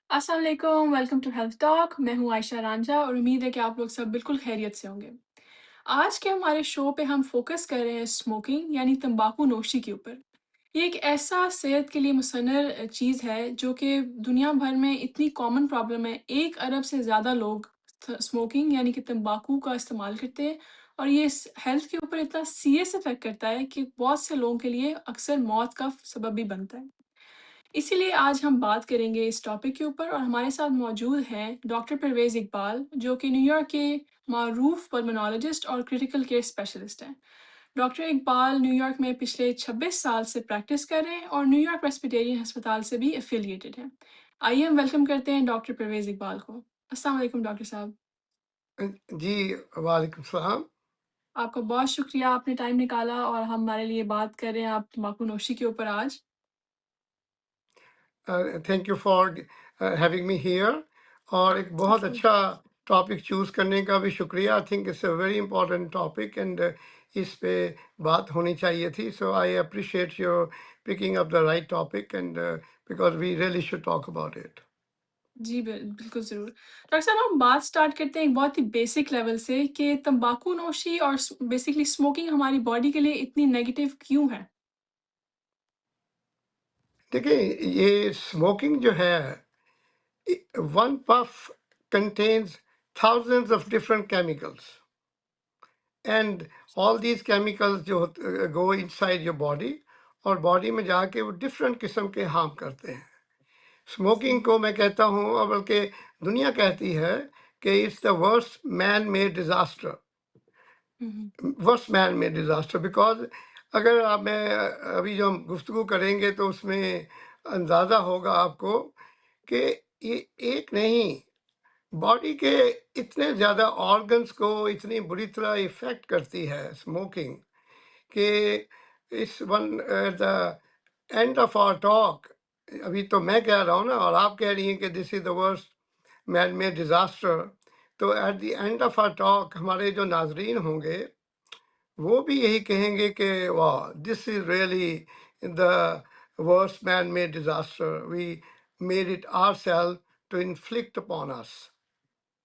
अस्सलाम वालेकुम, welcome to health talk. मैं हूँ आयशा रांझा और उम्मीद है कि आप लोग सब बिल्कुल खैरियत से होंगे। आज के हमारे शो पे हम फोकस कर रहे हैं स्मोकिंग यानी तंबाकू नोशी के ऊपर। ये एक ऐसा सेहत के लिए मुसन्नर चीज़ है जो कि दुनिया भर में इतनी कॉमन प्रॉब्लम है। 1 अरब से ज़्यादा लोग स्मोकिंग यानी कि तंबाकू का इस्तेमाल करते हैं और ये हेल्थ के ऊपर इतना सीरियस इफेक्ट करता है कि बहुत से लोगों के लिए अक्सर मौत का सबब भी बनता है। इसीलिए आज हम बात करेंगे इस टॉपिक के ऊपर और हमारे साथ मौजूद हैं डॉक्टर परवेज़ इकबाल, जो कि न्यूयॉर्क के मारूफ पल्मोनोलॉजिस्ट और क्रिटिकल केयर स्पेशलिस्ट हैं। डॉक्टर इकबाल न्यूयॉर्क में पिछले 26 साल से प्रैक्टिस कर रहे हैं और न्यूयॉर्क प्रेस्बिटेरियन अस्पताल से भी एफिलिएटेड हैं। आइए हम वेलकम करते हैं डॉक्टर परवेज़ इकबाल को। अस्सलाम वालेकुम डॉक्टर साहब। जी, वालेकुम सलाम। आपका बहुत शुक्रिया, आपने टाइम निकाला और हमारे लिए बात कर रहे हैं आप तम्बाकू नोशी के ऊपर आज। Thank you for having me here. और एक बहुत बिल्कुल। अच्छा टॉपिक चूज़ करने का भी शुक्रिया। I think it's a very important topic and इस पे बात होनी चाहिए थी। So I appreciate your picking up the right topic and because we really should talk about it. जी, बिल्कुल ज़रूर। डॉक्टर साहब हम बात स्टार्ट करते हैं एक बहुत ही बेसिक लेवल से कि तम्बाकू नोशी और बेसिकली स्मोकिंग हमारी बॉडी के लिए इतनी नेगेटिव क्यों है? देखिए, ये स्मोकिंग जो है, one puff contains thousands of different chemicals. And all these chemicals जो गो इनसाइड योर बॉडी और बॉडी में जाके वो डिफरेंट किस्म के हार्म करते हैं। स्मोकिंग सही। को मैं कहता हूँ, और बल्कि दुनिया कहती है कि it's the worst man made disaster. Hmm, hmm. Worst man made disaster because अगर आप मैं अभी जो हम गुफ्तगू करेंगे तो उसमें अंदाज़ा होगा आपको कि ये एक नहीं, बॉडी के इतने ज़्यादा ऑर्गन्स को इतनी बुरी तरह इफ़ेक्ट करती है स्मोकिंग कि इस one the end of our talk, अभी तो मैं कह रहा हूँ ना और आप कह रही हैं कि this is the worst man made disaster. तो at the end of our talk हमारे जो नाजरीन होंगे वो भी यही कहेंगे कि वाह, this is really the worst man made disaster, we made it our self to inflict upon us.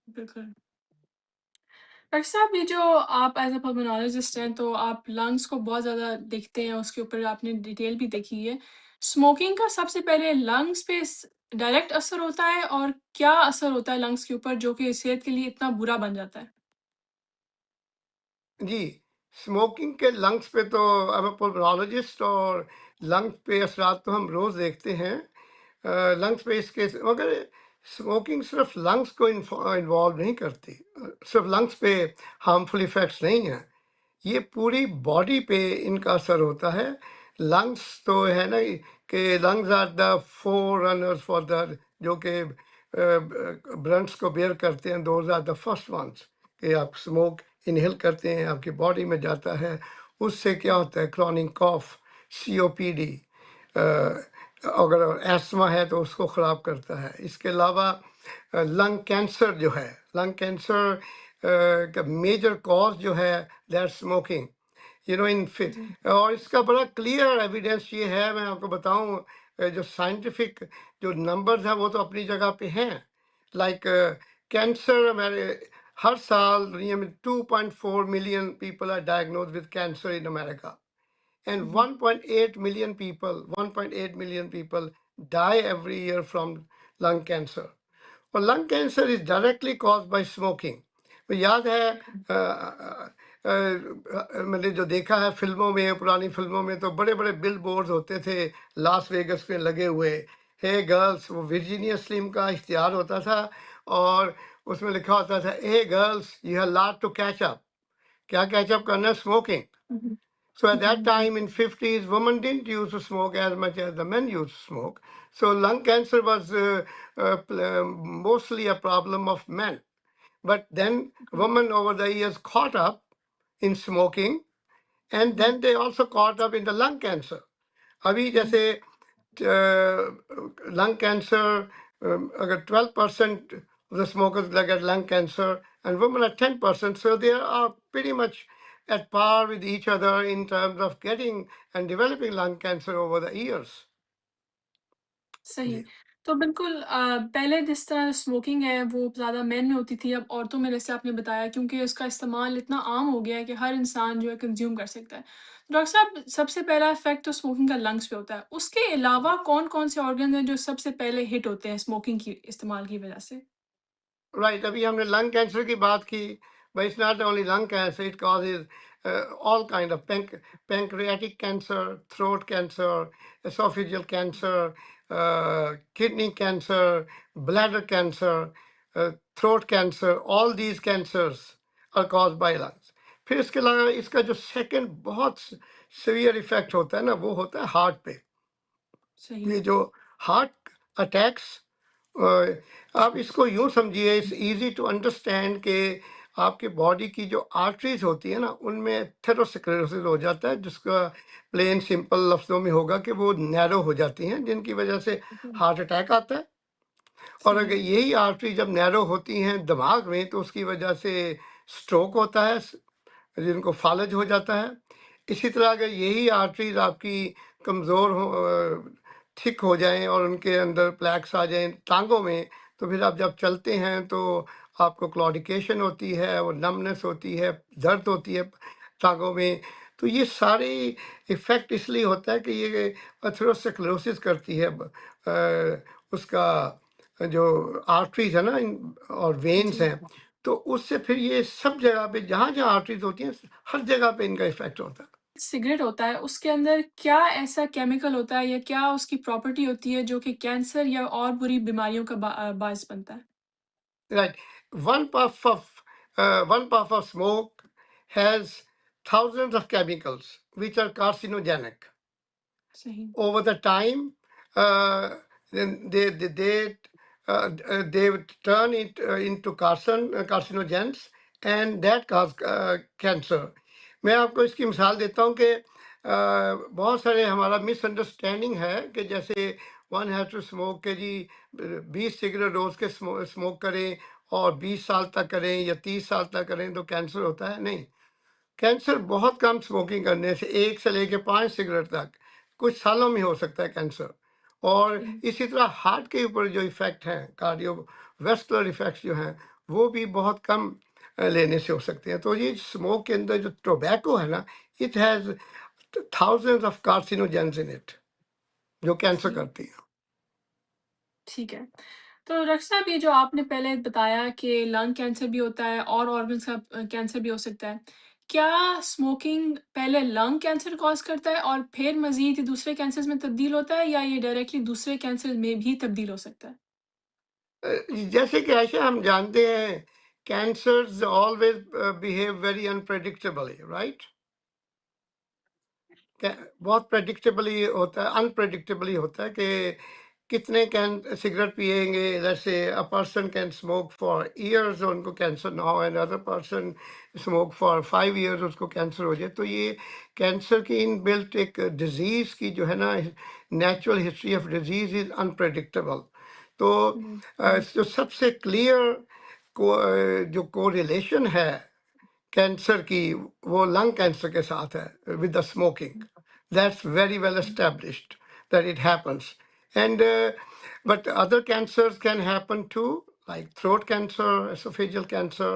बिल्कुल। डॉक्टर साहब ये जो आप एज़ अ पल्मोनोलॉजिस्ट हैं तो आप लंग्स को बहुत ज़्यादा देखते हैं, उसके ऊपर आपने डिटेल भी देखी है। स्मोकिंग का सबसे पहले लंग्स पे डायरेक्ट असर होता है और क्या असर होता है लंग्स के ऊपर जो कि सेहत के लिए इतना बुरा बन जाता है? जी, स्मोकिंग के लंग्स पे तो आई एम अ पल्मोनोलॉजिस्ट और लंग्स पे असरात तो हम रोज़ देखते हैं। लंग्स पे इसके मगर स्मोकिंग सिर्फ लंग्स को इन्वॉल्व नहीं करती, सिर्फ लंग्स पे हार्मफुल इफ़ेक्ट्स नहीं हैं, ये पूरी बॉडी पे इनका असर होता है। लंग्स तो है ना कि lungs are the forerunners for the, जो कि ब्रंट्स को बेयर करते हैं, those are the first ones कि आप स्मोक इनहेल करते हैं, आपकी बॉडी में जाता है, उससे क्या होता है क्रॉनिक कॉफ, सीओपीडी, अगर एस्मा है तो उसको ख़राब करता है। इसके अलावा लंग कैंसर जो है, लंग कैंसर का मेजर कॉज जो है दैट स्मोकिंग, यू नो इन जी। और इसका बड़ा क्लियर एविडेंस ये है, मैं आपको बताऊं, जो साइंटिफिक जो नंबर्स हैं वो तो अपनी जगह पे हैं। लाइक कैंसर, हमारे हर साल दुनिया में 2.4 million people are diagnose with cancer in America and hmm, hmm. 1.8 million people, 1.8 million people die every year from lung cancer. और lung cancer is directly cause by smoking. तो याद है मैंने जो देखा है फिल्मों में, पुरानी फिल्मों में तो बड़े बड़े बिल बोर्ड होते थे लास वेगस में लगे हुए, हे गर्ल्स, वो वर्जीनिया स्लिम का इश्तिहार होता था और उसमें लिखा होता था, hey girls you have lot to catch up. क्या कैचअप करना? Smoking. Hmm, hmm. So at hmm, that hmm, time in 50s, women didn't used to smoke as much as the men used to smoke. So lung cancer was mostly a problem of men. But then बिल्कुल। women over the years caught up in smoking, hmm, and hmm, then they also caught up in the lung cancer. अभी हुँ, हुँ। जैसे lung cancer, अगर 12% of the smokers get lung cancer and women are 10%, so they are pretty much at par with each other in terms of getting and developing lung cancer over the years. सही। जी। तो बिल्कुल पहले जिस तरह smoking है वो ज़्यादा main में होती थी, अब औरतों में जैसे आपने बताया क्योंकि उसका इस्तेमाल इतना आम हो गया है कि हर इंसान जो है कंज़्यूम कर सकता है। तो डॉक्टर साहब सबसे पहला इफ़ेक्ट तो स्मोकिंग का लंग्स पे होता है। उसके अलावा कौन-कौन से ऑर्गन हैं जो सबसे पहले हिट होते हैं स्मोकिंग की इस्तेमाल की वज़ह से? राइट, अभी हमने लंग कैंसर की बात की, but it's not only lung cancer, it causes all kind of pancreatic cancer, throat cancer, esophageal cancer, kidney cancer, bladder cancer, throat cancer, all these cancers are caused by lungs. फिर इसके अलावा इसका जो second बहुत severe effect होता है ना, वो होता है हार्ट पे। सही, ये जो हार्ट अटैक्स, आप इसको यूँ समझिए, इट्स इजी टू अंडरस्टैंड कि आपके बॉडी की जो आर्टरीज होती है ना, उनमें एथेरोस्क्लेरोसिस हो जाता है, जिसका प्लेन सिंपल लफ्ज़ों में होगा कि वो नैरो हो जाती हैं, जिनकी वजह से हार्ट अटैक आता है। और अगर सही, यही आर्टरी जब नैरो होती हैं दिमाग में, तो उसकी वजह से स्ट्रोक होता है, जिनको फालज हो जाता है। इसी तरह अगर यही आर्टरीज आपकी कमज़ोर हो, थिक हो जाएं और उनके अंदर प्लैक्स आ जाएं टांगों में, तो फिर आप जब चलते हैं तो आपको क्लॉडिकेशन होती है और नमनेस होती है, दर्द होती है टांगों में। तो ये सारे इफ़ेक्ट इसलिए होता है कि ये एथेरोस्क्लेरोसिस करती है उसका जो आर्टरीज है ना और वेन्स जी। हैं, तो उससे फिर ये सब जगह पे जहाँ-जहाँ आर्टरीज़ होती हैं, हर जगह पे इनका इफ़ेक्ट होता है। सिगरेट होता है, उसके अंदर क्या ऐसा केमिकल होता है या क्या उसकी प्रॉपर्टी होती है जो कि कैंसर या और बुरी बीमारियों का बायस बनता है? Right. One puff of one puff of smoke has thousands of chemicals which are carcinogenic. सही, Over the time, then they would turn it into carcinogens, and that cause cancer. मैं आपको इसकी मिसाल देता हूँ कि बहुत सारे हमारा मिसअंडरस्टैंडिंग है कि जैसे वन हैज़ टू स्मोक के जी 20 सिगरेट रोज़ के स्मोक करें और 20 साल तक करें या 30 साल तक करें तो कैंसर होता है, नहीं। कैंसर बहुत कम स्मोकिंग करने से, 1 से लेके 5 सिगरेट तक, कुछ सालों में हो सकता है कैंसर। और सही, इसी तरह हार्ट के ऊपर जो इफ़ेक्ट हैं, कार्डियोवैस्कुलर इफ़ेक्ट्स जो हैं, वो भी बहुत कम लेने से हो सकते हैं। तो ये स्मोक के अंदर जो टोबैको है ना, it has thousands of carcinogens in it, जो कैंसर सही, करती हैं। ठीक है। तो डॉक्टर साहब ये जो आपने पहले बताया कि लंग कैंसर भी होता है और ऑर्गन्स का कैंसर भी हो सकता है। क्या स्मोकिंग पहले लंग कैंसर कॉज़ करता है और फिर मज़ीद ये दूसरे कैंसर्स में तब्दील होता है या ये डायरेक्टली दूसरे कैंसर में भी तब्दील हो सकता है? जैसे कि आयशा हम जानते हैं, cancers always behave very unpredictably, right? बहुत प्रेडिक्टेबली होता है, अनप्रेडिक्टेबली होता है कि कितने कैन सिगरेट पिएंगे। जैसे a person can smoke for years और उनको कैंसर ना हो, and other person smoke for 5 years उसको कैंसर हो जाए। तो ये कैंसर की इन बिल्ट एक डिजीज़ की जो है ना, natural history of disease is unpredictable. तो जो सबसे क्लियर जो कोरिलेशन है कैंसर की, वो लंग कैंसर के साथ है with the smoking. That's very well established that it happens. And but other cancers can happen too, like throat cancer, esophageal cancer,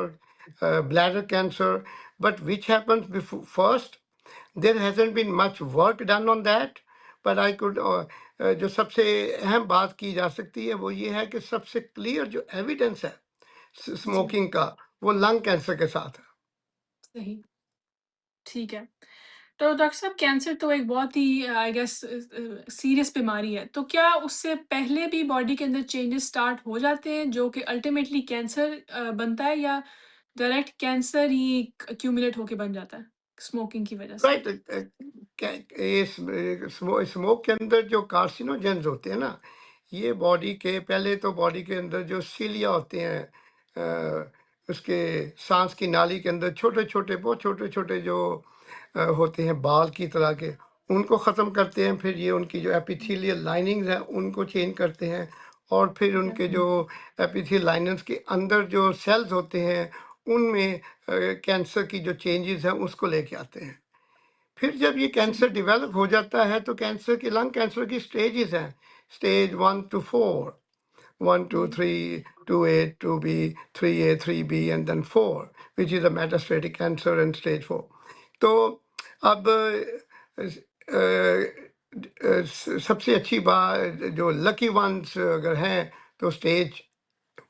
bladder cancer. But which happens before first? There hasn't been much work done on that. but I could जो सबसे अहम बात की जा सकती है वो ये है कि सबसे क्लियर जो एविडेंस है जी, स्मोकिंग का, वो लंग कैंसर के साथ है। सही, ठीक है। तो डॉक्टर साहब कैंसर तो एक बहुत ही आई गेस सीरियस बीमारी है। तो क्या उससे पहले भी बॉडी के अंदर चेंजेस स्टार्ट हो जाते हैं जो कि अल्टीमेटली कैंसर बनता है या डायरेक्ट कैंसर ही एक्यूमुलेट होके बन जाता है स्मोकिंग की वजह से? राइट। ये स्मोक के अंदर जो कार्सिनोजेंस होते हैं ना, ये बॉडी के पहले तो बॉडी के अंदर जो सीलिया होते हैं, उसके सांस की नाली के अंदर छोटे छोटे, बहुत छोटे छोटे जो होते हैं बाल की तरह के, उनको ख़त्म करते हैं। फिर ये उनकी जो एपिथेलियल लाइनिंग्स हैं उनको चेंज करते हैं। और फिर ठीक है, उनके जो एपिथेलियल लाइनिंग्स के अंदर जो सेल्स होते हैं, उनमें कैंसर की जो चेंजेस हैं उसको लेके आते हैं। फिर जब ये कैंसर सही, डेवलप हो जाता है तो कैंसर की लंग कैंसर की स्टेजेस हैं। stage 1 to 4. 1, 2, जी, 3, 2A, 2B, 3A, 3B, and then 4, which is a metastatic cancer and stage 4. तो अब सबसे अच्छी बात जो लकी वंस अगर हैं तो स्टेज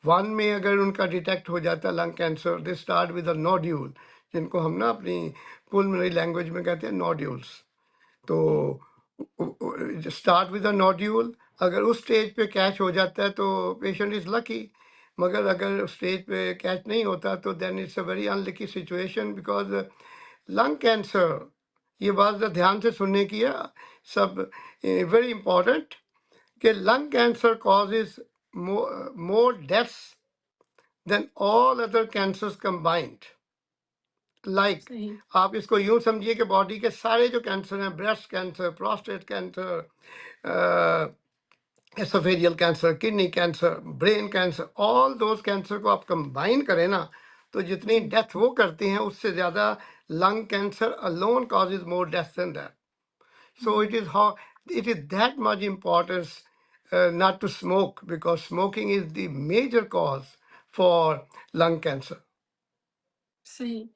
1 में अगर उनका डिटेक्ट हो जाता है lung cancer, they start with a nodule, जिनको हम ना अपनी पुलमनरी लैंग्वेज में कहते हैं नोड्यूल्स। तो जी, स्टार्ट विद अ नोड्यूल, अगर उस स्टेज पे कैच हो जाता है तो पेशेंट इज़ लकी, मगर अगर स्टेज पे कैच नहीं होता तो then it's a very unlucky situation, because lung cancer, ये बात ज़रा ध्यान से सुनने की है सब, वेरी इंपॉर्टेंट, कि lung cancer causes more deaths than all other cancers combined. Like सही। आप इसको यूं समझिए कि बॉडी के सारे जो कैंसर हैं, breast cancer, prostate cancer, oesophageal cancer, kidney cancer, brain cancer, all those cancer को आप कंबाइन करें ना, तो जितनी जी, डेथ वो करती हैं उससे ज़्यादा lung cancer alone causes more death than that. So जी, it is that much importance not to smoke, because smoking is the major cause for lung cancer. सही।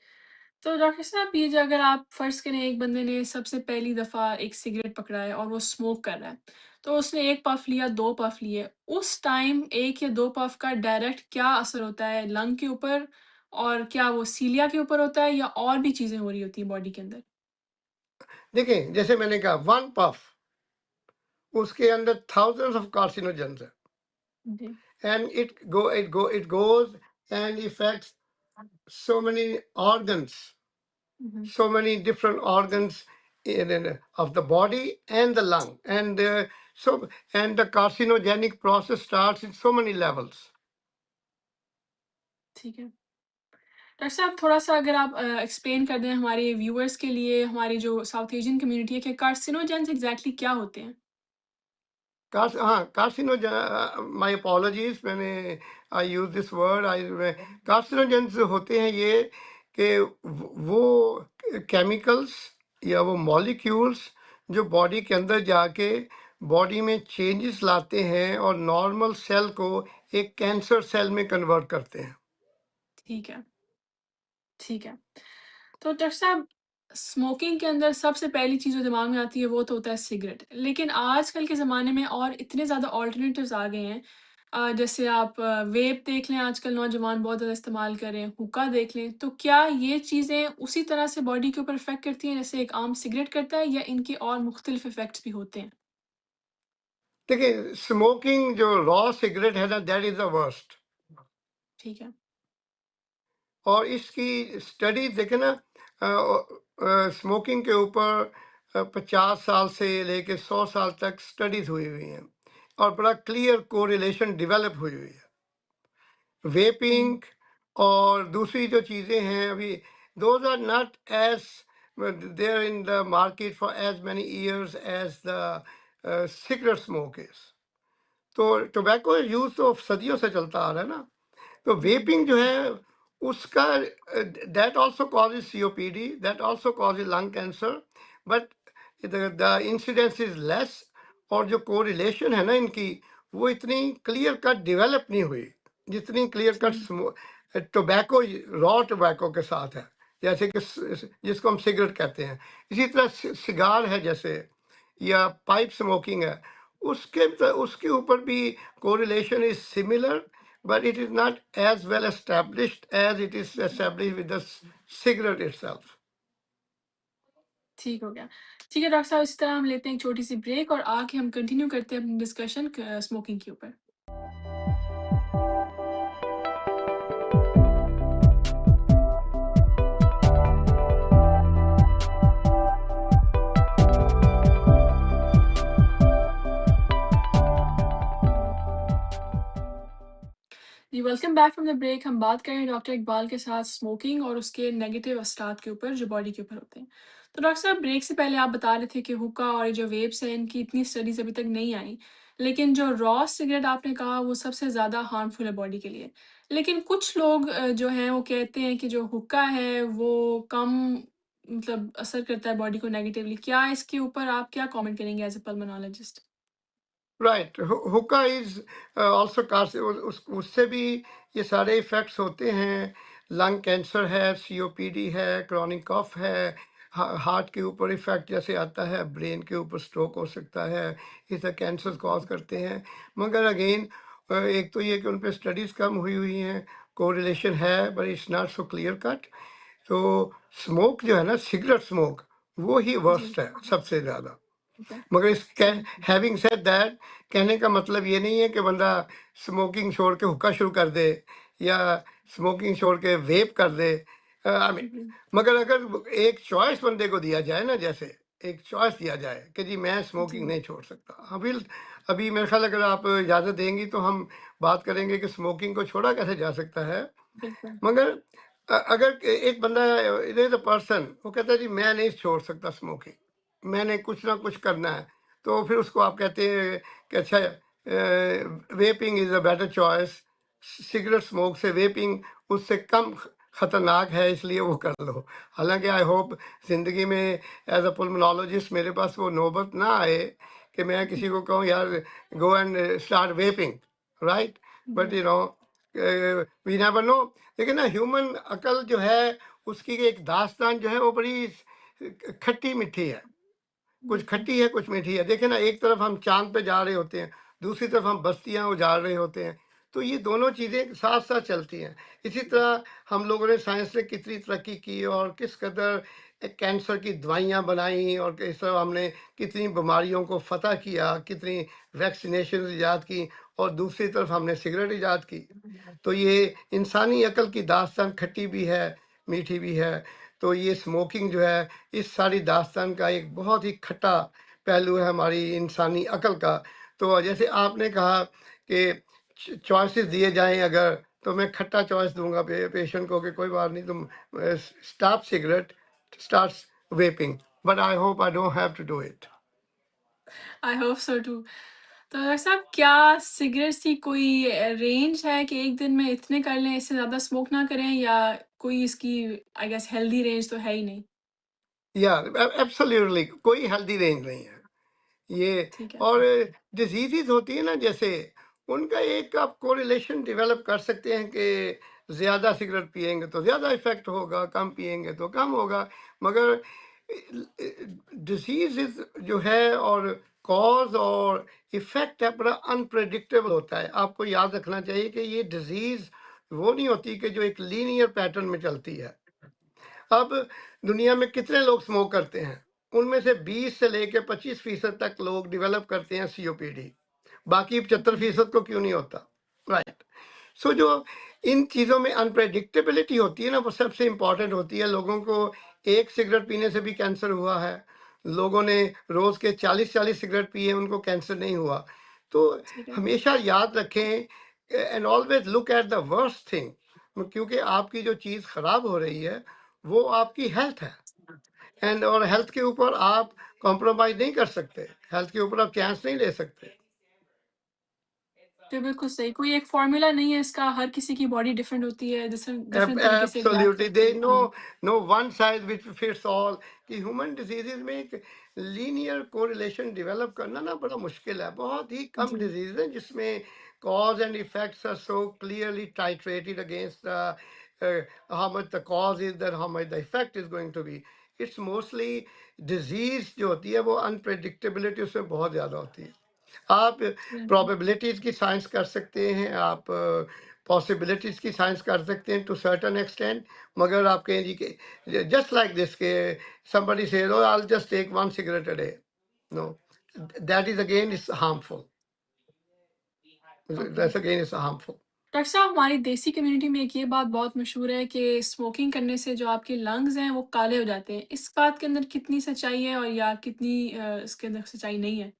तो डॉक्टर साहब ये जो अगर आप फ़र्ज़ करें एक बंदे ने सबसे पहली दफ़ा एक सिगरेट पकड़ा है और वो स्मोक कर रहा है, तो उसने 1 पफ़ लिया, 2 पफ़ लिए, उस टाइम 1 या 2 पफ़ का डायरेक्ट क्या असर होता है लंग के ऊपर? और क्या वो सीलिया के ऊपर होता है या और भी चीज़ें हो रही होती हैं बॉडी के अंदर? देखिए जैसे मैंने कहा, वन पफ उसके अंदर thousands of carcinogens है, जी। and it goes and affects so many organs, hmm, hmm. so many different organs of the body and the lung, and the carcinogenic process starts in so many levels. ठीक है। Doctor साहब थोड़ा-सा अगर आप explain कर दें हमारे viewers के लिए, हमारी जो साउथ एशियन कम्युनिटी है कि कार्सिनोजेन्स एग्ज़ैक्टली क्या होते हैं? माय अपॉलजीज, मैंने I use this word, I carcinogens होते हैं ये कि वो केमिकल्स या वो मॉलिक्यूल्स जो बॉडी के अंदर जाके बॉडी में चेंजेस लाते हैं और नॉर्मल सेल को एक कैंसर सेल में कन्वर्ट करते हैं. ठीक है, ठीक है। तो डॉक्टर साहब स्मोकिंग के अंदर सबसे पहली चीज़ जो दिमाग में आती है वो तो होता है सिगरेट। लेकिन आजकल के ज़माने में और इतने ज़्यादा ऑल्टरनेटिव्स आ गए हैं जैसे आप वेप देख लें आजकल नौजवान बहुत ज़्यादा इस्तेमाल कर रहे हैं, हुक्का देख लें। तो क्या ये चीज़ें उसी तरह से बॉडी के ऊपर इफ़ेक्ट करती हैं जैसे एक आम सिगरेट करता है या इनके और मुख्तलिफ इफ़ेक्ट्स भी होते हैं? देखिए स्मोकिंग जो रॉ सिगरेट है ना, दैट इज द वर्स्ट. ठीक है। और इसकी स्टडी देखें ना, स्मोकिंग के ऊपर 50 साल से लेके 100 साल तक स्टडीज हुई हुई हैं और बड़ा क्लियर कोरिलेशन डेवलप हुई हुई है. सही, वेपिंग और दूसरी जो चीज़ें हैं अभी, those are not as there in the market for as many years as the cigarette smoke is. तो टोबैको यूज़ तो सदियों से चलता आ रहा है ना. तो जी, वेपिंग जो है उसका, that also causes COPD, that also causes lung cancer, but the incidence is less. और जो कोरिलेशन है ना इनकी, वो इतनी क्लियर कट डेवलप नहीं हुई जितनी क्लियर सही, कट टोबैको, रॉ टोबैको के साथ है. जैसे कि जिसको हम सिगरेट कहते हैं, इसी तरह सिगार है जैसे, या पाइप स्मोकिंग है, उसके ऊपर भी correlation is similar, but it is not as well established as it is established with the cigarette itself. ठीक हो गया। ठीक है डॉक्टर साहब इसी तरह हम लेते हैं एक छोटी-सी ब्रेक और आके हम कंटिन्यू करते हैं अपनी डिस्कशन स्मोकिंग के ऊपर। जी, welcome back from the break. हम बात कर रहे हैं डॉक्टर इकबाल के साथ स्मोकिंग और उसके नेगेटिव असरात के ऊपर जो बॉडी के ऊपर होते हैं। तो डॉक्टर साहब ब्रेक से पहले आप बता रहे थे कि हुक्का और ये जो वेप्स हैं इनकी इतनी स्टडीज़ अभी तक नहीं आई। लेकिन जो रॉ सिगरेट आपने कहा वो सबसे ज़्यादा हार्मफुल है बॉडी के लिए। लेकिन कुछ लोग जो हैं वो कहते हैं कि जो हुक्का है वो कम मतलब असर करता है बॉडी को नेगेटिवली। क्या इसके ऊपर आप क्या कमेंट करेंगे एज़ अ पल्मोनोलॉजिस्ट? राइट, हुक्का इज आल्सो कार्स, उससे भी ये सारे इफेक्ट्स होते हैं। लंग कैंसर है, सीओपीडी है, क्रॉनिक कफ है, हार्ट के ऊपर इफेक्ट जैसे आता है, ब्रेन के ऊपर स्ट्रोक हो सकता है, ये सब कैंसर कॉज करते हैं। मगर अगेन एक तो ये कि उन पे स्टडीज़ कम हुई हुई हैं, कोरिलेशन है but it's not so clear cut. तो स्मोक जो है ना, सिगरेट स्मोक, वो ही जी, वर्स्ट है सबसे ज़्यादा। ठीक है। मगर इस हैविंग सेड दैट, कहने का मतलब ये नहीं है कि बंदा स्मोकिंग छोड़ के हुक्का शुरू कर दे या स्मोकिंग छोड़ के वेप कर दे। आई मीन, जी, मगर अगर एक चॉइस बंदे को दिया जाए ना, जैसे एक चॉइस दिया जाए कि जी मैं स्मोकिंग जी, नहीं छोड़ सकता, अभी अभी मेरे ख्याल अगर आप इजाज़त देंगी तो हम बात करेंगे कि स्मोकिंग को छोड़ा कैसे जा सकता है। बिल्कुल। मगर अगर एक बंदा इज अ पर्सन, वो कहता है जी मैं नहीं छोड़ सकता स्मोकिंग, मैंने कुछ ना कुछ करना है, तो फिर उसको आप कहते हैं कि अच्छा, vaping is a better choice, cigarette smoke से वेपिंग उससे कम खतरनाक है, इसलिए वो कर लो। हालांकि आई होप ज़िंदगी में एज अ पुल्मोनोलॉजिस्ट मेरे पास वो नौबत ना आए कि मैं किसी को कहूँ यार go and start vaping, right. But जी, you know, we never know. लेकिन ना ह्यूमन अकल जो है, उसकी एक दास्तान जो है वो बड़ी खट्टी मीठी है। कुछ बिल्कुल। खट्टी है, कुछ मीठी है। देखिए ना, एक तरफ हम चाँद पे जा रहे होते हैं, दूसरी तरफ हम बस्तियाँ उजाड़ रहे होते हैं। तो ये दोनों चीज़ें साथ-साथ चलती हैं। इसी तरह हम लोगों ने साइंस ने कितनी तरक्की की और किस कदर कैंसर की दवाइयाँ बनाई और किस तरह हमने कितनी बीमारियों को फ़तह किया, कितनी वैक्सीनेशन ईजाद की, और दूसरी तरफ हमने सिगरेट ईजाद की। तो ये इंसानी अकल की दास्तान खट्टी भी है, मीठी भी है। तो ये स्मोकिंग जो है, इस सारी दास्तान का एक बहुत ही खट्टा पहलू है हमारी इंसानी अकल का। तो जैसे आपने कहा कि चॉइसेस दिए जाएँ अगर, तो मैं खट्टा चॉइस दूँगा पेशेंट को कि कोई बात नहीं, तुम stop cigarette, start vaping, but I hope I don't have to do it. I hope so too. तो डॉक्टर साहब, क्या सिगरेट्स की कोई रेंज है कि एक दिन में इतने कर लें, इससे ज़्यादा स्मोक ना करें, या कोई इसकी आई गेस हेल्दी रेंज तो है ही नहीं? या एब्सोल्युटली कोई हेल्दी रेंज नहीं है। ये ठीक है, और डिजीज़ेज़ होती है ना जैसे, उनका एक आप कोरिलेशन डेवलप कर सकते हैं कि ज़्यादा सिगरेट पिएँगे तो ज़्यादा इफ़ेक्ट होगा, कम पिएँगे तो कम होगा। मगर डिसीज़ जो है और कॉज़ और इफ़ेक्ट है, बड़ा अनप्रेडिक्टेबल होता है। आपको याद रखना चाहिए कि ये डिज़ीज़ वो नहीं होती कि जो एक लीनियर पैटर्न में चलती है। अब दुनिया में कितने लोग स्मोक करते हैं? उनमें से 20 से लेके 25% तक लोग डेवलप करते हैं सीओपीडी। बाकी ओके, 75% को क्यों नहीं होता? राइट। सो जो इन चीज़ों में अनप्रेडिक्टेबिलिटी होती है ना, वो सबसे इम्पोर्टेंट होती है। लोगों को एक सिगरेट पीने से भी कैंसर हुआ है। लोगों ने रोज़ के 40-40 सिगरेट पिए, उनको कैंसर नहीं हुआ। तो ठीक है। हमेशा याद रखें and always look at the worst thing, क्योंकि आपकी जो चीज़ खराब हो रही है, वो आपकी हेल्थ है। एंड और हेल्थ के ऊपर आप कॉम्प्रोमाइज़ नहीं कर सकते। हेल्थ के ऊपर आप चांस नहीं ले सकते। जी, बिल्कुल सही। कोई एक फ़ॉर्मूला नहीं है इसका, हर किसी की बॉडी डिफरेंट होती है, डिफरेंट तरीके से रिएक्ट एब्सोल्युटली, करती दे है। No hmm, no one size which fits all. कि ह्यूमन डिजीजेज में एक लीनियर कोरिलेशन डेवलप करना ना बड़ा मुश्किल है। बहुत ही कम जी, डिजीज हैं जिसमें cause and effects are so clearly titrated against how much the cause is that how much the effect is going to be. It's mostly disease जो होती है वो अनप्रेडिक्टेबिलिटी उसमें बहुत ज़्यादा होती है। आप बिल्कुल। प्रोबेबिलिटीज़ की साइंस कर सकते हैं, आप पॉसिबिलिटीज़ की साइंस कर सकते हैं टू सर्टेन एक्सटेंट। मगर आप कहें जी कि जस्ट लाइक दिस के somebody says oh I'll just take one cigarette a day, no, that is again is harmful, okay. that's again is harmful. Doctor साहब, हमारी देसी कम्युनिटी में एक ये बात बहुत मशहूर है कि स्मोकिंग करने से जो आपके लंग्स हैं, वो काले हो जाते हैं। इस बात के अंदर कितनी सच्चाई है, और या कितनी इसके अंदर सच्चाई नहीं है?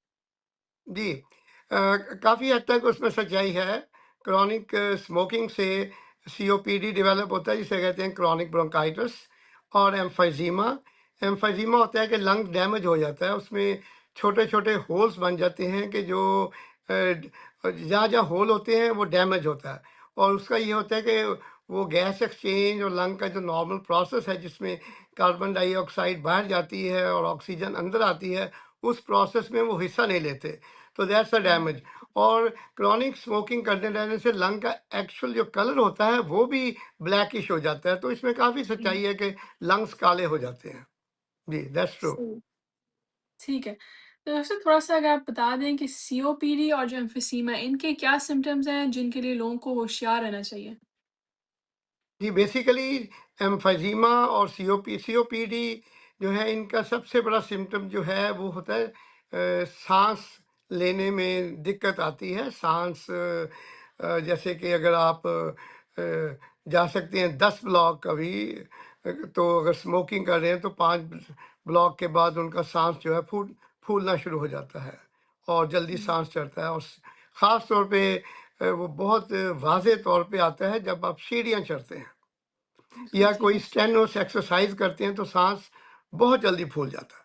जी, काफ़ी हद तक उसमें सच्चाई है। क्रॉनिक स्मोकिंग से सीओपीडी डेवलप होता है, जिसे कहते हैं क्रॉनिक ब्रोंकाइटिस और एम्फाइजीमा। एम्फाइजीमा होता है कि लंग डैमेज हो जाता है, उसमें छोटे-छोटे होल्स बन जाते हैं कि जो जहाँ-जहाँ होल होते हैं वो डैमेज होता है। और उसका ये होता है कि वो गैस एक्सचेंज और लंग का जो नॉर्मल प्रोसेस है जिसमें कार्बन डाइऑक्साइड बाहर जाती है और ऑक्सीजन अंदर आती है, उस प्रोसेस में वो हिस्सा नहीं लेते। तो दैट्स अ हुँ, डैमेज। और क्रॉनिक स्मोकिंग करते रहने से लंग का एक्चुअल जो कलर होता है वो भी ब्लैकिश हो जाता है, तो इसमें काफ़ी हुँ, सच्चाई है कि लंग्स काले हो जाते हैं। जी, दैट्स ट्रू। सही, ठीक है। तो डॉक्टर साहब थोड़ा-सा अगर आप बता दें कि सीओपीडी और जो एम्फीसीमा है, इनके क्या सिम्पटम्स हैं जिनके लिए लोगों को होशियार रहना चाहिए? जी, बेसिकली एम्फीज़ीमा और सीओपीडी जो है, इनका सबसे बड़ा सिम्पटम जो है वो होता है साँस लेने में दिक्कत आती है। साँस जैसे कि अगर आप जा सकते हैं 10 ब्लॉक कभी, तो अगर स्मोकिंग कर रहे हैं तो 5 ब्लॉक के बाद उनका साँस जो है फूलना शुरू हो जाता है और जल्दी हुँ, साँस चढ़ता है। और ख़ास तौर पे वो बहुत वाज़े तौर पे आता है जब आप सीढ़ियाँ चढ़ते हैं बिल्कुल या ठीक कोई है। स्टेनोस एक्सरसाइज करते हैं, तो सांस बहुत जल्दी फूल जाता है।